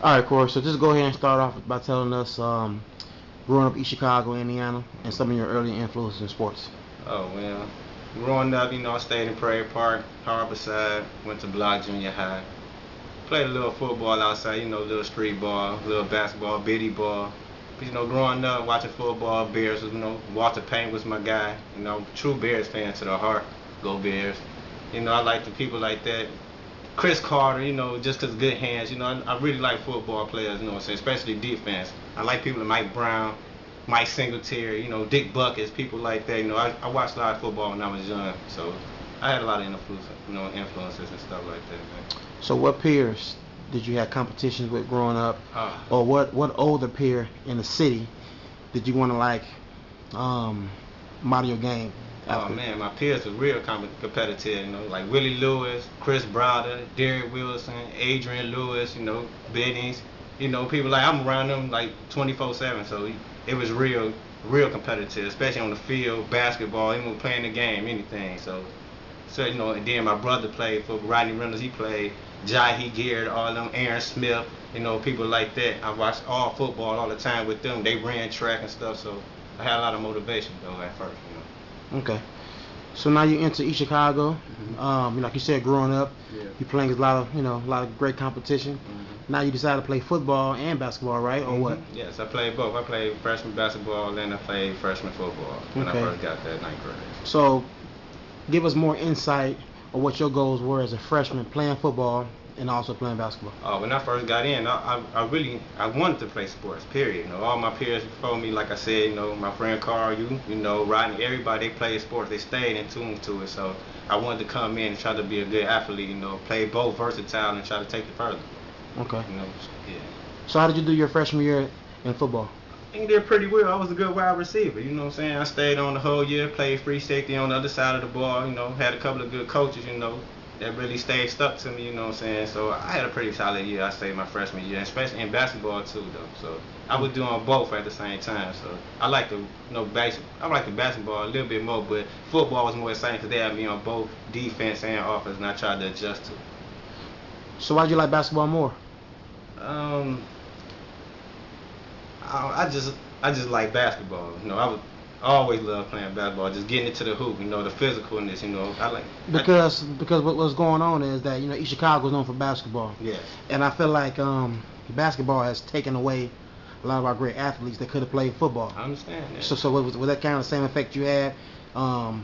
All right, Corey. So just go ahead and start off by telling us growing up in East Chicago, Indiana, and some of your early influences in sports. Oh well, growing up, I stayed in Prairie Park, Harborside, went to Block Junior High. Played a little football outside, little street ball, little basketball, bitty ball. But, growing up, watching football, Bears, Walter Payton was my guy. True Bears fan to the heart. Go Bears. I like the people like that. Chris Carter, just 'cause good hands. I really like football players, what I'm saying, especially defense. I like people like Mike Brown, Mike Singletary, Dick Buckets, people like that. I watched a lot of football when I was young, so I had a lot of influences and stuff like that, man. So what peers did you have competitions with growing up, Uh, or what older peer in the city did you want to um, model your game Oh after? man, my peers were real competitive, like Willie Lewis, Chris Browder, Derek Wilson, Adrian Lewis, Benny's, people like I'm around them like 24/7, so it was real competitive, especially on the field, basketball, even playing the game, anything. So and then my brother played for Rodney Reynolds, he played Jahi Garrett, all them, Aaron Smith, people like that. I watched all football all the time with them. They ran track and stuff, so I had a lot of motivation though at first. Okay. So now you enter East Chicago. Like you said, growing up, Yeah. you playing a lot of great competition. Now you decide to play football and basketball, right? Or what? Yes, I played both. I played freshman basketball, then I played freshman football when I Okay. first got that ninth grade. So give us more insight on what your goals were as a freshman playing football and also playing basketball. When I first got in, I wanted to play sports. Period. All my peers before me, like I said, my friend Carl, Rodney, everybody they played sports. They stayed in tune to it. So I wanted to come in and try to be a good athlete. Play both versatile and try to take it further. Okay. You know, yeah. So how did you do your freshman year in football? I think did pretty well. I was a good wide receiver, you know what I'm saying? I stayed on the whole year, played free safety on the other side of the ball, had a couple of good coaches, that really stayed stuck to me, you know what I'm saying? So I had a pretty solid year, I say, my freshman year, especially in basketball too, though. So I was doing both at the same time. So I like I like the basketball a little bit more, but football was more exciting because they had me on both defense and offense, and I tried to adjust to it. So why'd you like basketball more? Um, I just like basketball. I always love playing basketball, just getting into the hoop, the physicalness, Because what's going on is that East Chicago is known for basketball, yes. and I feel like basketball has taken away a lot of our great athletes that could have played football. I understand that. So was that kind of the same effect you had?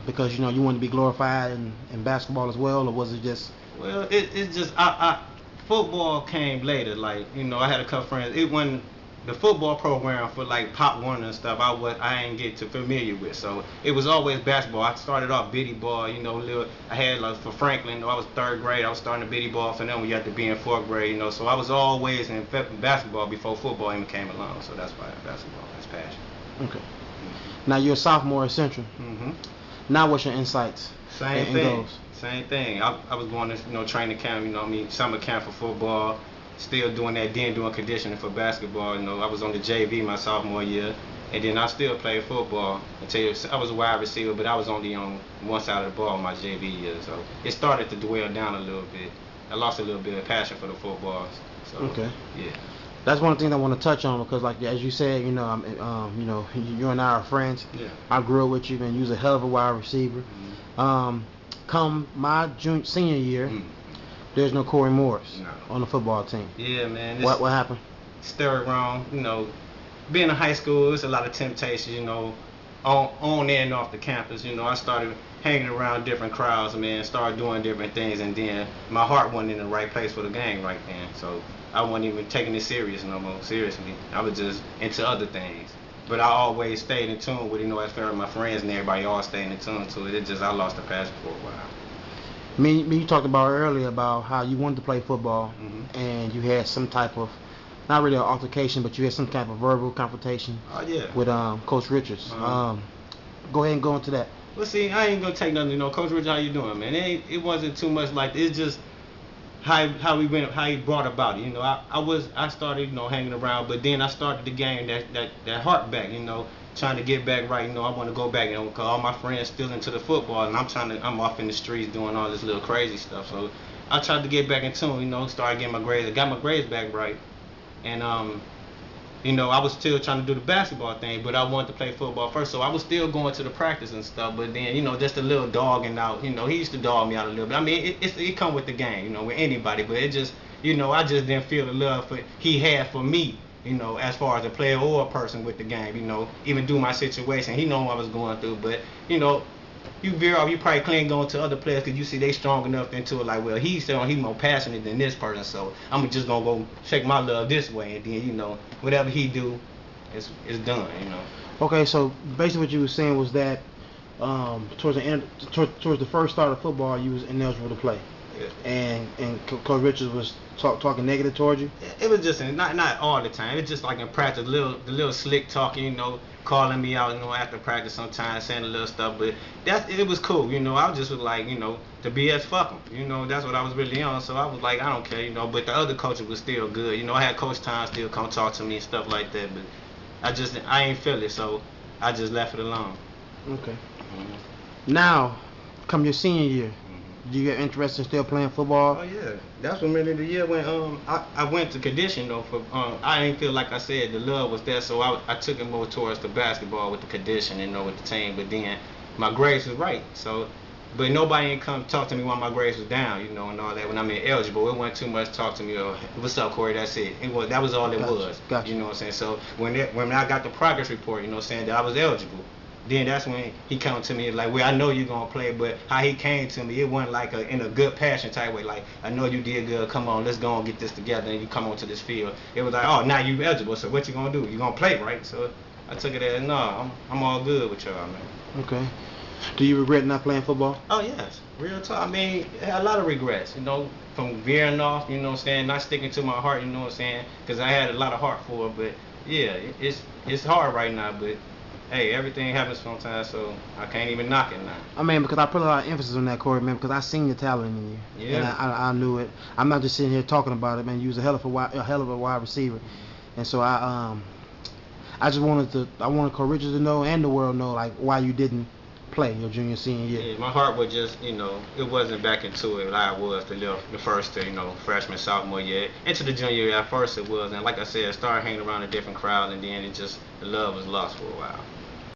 Because you wanted to be glorified in basketball as well, or was it just? Well, it's just football came later. Like I had a couple friends. It wasn't the football program for like Pop Warner and stuff. I ain't get too familiar with. So it was always basketball. I started off bitty ball. I had like for Franklin. I was third grade. I was starting the bitty ball for them. We had to be in fourth grade. So I was always in basketball before football even came along. So that's why basketball is passion. Okay. Now you're a sophomore at Central. Mm-hmm. Now what's your insights Same and thing. goals? Same thing. I was going to training camp. Summer camp for football. Still doing that. Then doing conditioning for basketball. I was on the JV my sophomore year, and then I still played football until I was a wide receiver, but I was only on one side of the ball my JV year. So it started to dwindle down a little bit. I lost a little bit of passion for the football. So Okay. yeah. That's one thing I want to touch on because, like as you said, you and I are friends. Yeah. I grew up with you, and you was a hell of a wide receiver. Um, Come my senior year, there's no Corey Morris No. on the football team. Yeah, man. What happened? Stirred wrong. Being in high school, it's a lot of temptation. On and off the campus. I started hanging around different crowds, man. Started doing different things, and then my heart wasn't in the right place for the game right then. So I wasn't even taking it serious no more. Seriously, I was just into other things. But I always stayed in tune with, as far as my friends and everybody all staying in tune to it. It just I lost the passion for a while. Me, you talked about earlier about how you wanted to play football, Hmm. and you had some type of, not really an altercation, but you had some type of verbal confrontation Oh yeah. with Coach Richards. Uh-huh. Go ahead and go into that. Well, see, I ain't gonna take nothing. Coach Rich, how you doing, man? It wasn't too much like it's just how he brought about it. I started hanging around, but then I started to gain that heart back. Trying to get back right. I want to go back. Cause all my friends still into the football, and I'm off in the streets doing all this little crazy stuff. So I tried to get back in tune. Started getting my grades. I got my grades back right. and you know, I was still trying to do the basketball thing, but I wanted to play football first, so I was still going to the practice and stuff. But then, you know, just a little dogging out. You know, he used to dog me out a little bit. I mean, it come with the game, you know, with anybody. But it just, you know, I just didn't feel the love he had for me. You know, as far as a player or a person with the game. You know, even through my situation, he know what I was going through. But you know, you veer off, you probably cling on to other players because you see they strong enough into it. Like, well, he's more passionate than this person, so I'm just gonna go shake my love this way, and then you know, whatever he do, it's done. You know. Okay, so basically what you were saying was that towards the end, towards the first start of football, you was ineligible to play, Yeah. and Coach Richards was talking negative towards you. It was just not all the time. It was just like in practice, the little slick talking, you know, calling me out, you know, after practice sometimes, saying a little stuff. But it was cool, you know. I just was like, you know, the BS fuck 'em, you know. That's what I was really on. So I was like, I don't care, you know. But the other coaches was still good, you know. I had Coach Tom still come talk to me and stuff like that. But I ain't feel it, so I just left it alone. Okay. Now, come your senior year, do you get interested in still playing football? Oh yeah, that's when really the year when I went to condition though for I didn't feel like I said the love was there, so I took it more towards the basketball with the condition, you know, with the team. But then my grades was right, so but nobody ain't come talk to me while my grades was down, you know, and all that. When I'm eligible, it wasn't too much talk to me or what's up, Corey. That's it. That was all it was. Gotcha. You know what I'm saying? So when I got the progress report, you know, saying that I was eligible. Then that's when he came to me like, well, I know you're gonna play, but how he came to me, it wasn't like in a good passion type way. Like, I know you did good. Come on, let's go and get this together, and you come onto this field. It was like, oh, now you eligible. So what you gonna do? You gonna play, right? So I took it as, no, I'm all good with y'all, man. Okay. Do you regret not playing football? Oh yes, real talk. I mean, I had a lot of regrets, you know, from veering off, you know what I'm saying, not sticking to my heart, you know what I'm saying, because I had a lot of heart for it. But yeah, it's hard right now, but hey, everything happens sometimes, so I can't even knock it now. I mean, because I put a lot of emphasis on that, Corey, man, because I seen the talent in you. Yeah. And I knew it. I'm not just sitting here talking about it, man. You was a hell of a wide receiver, and so I just wanted Corey Richards to know and the world know like why you didn't play your junior senior year. Yeah, my heart was just, you know, it wasn't back into it like I was the first, you know, freshman, sophomore year. Into the junior year, at first it was, and like I said, I started hanging around a different crowd, and then the love was lost for a while.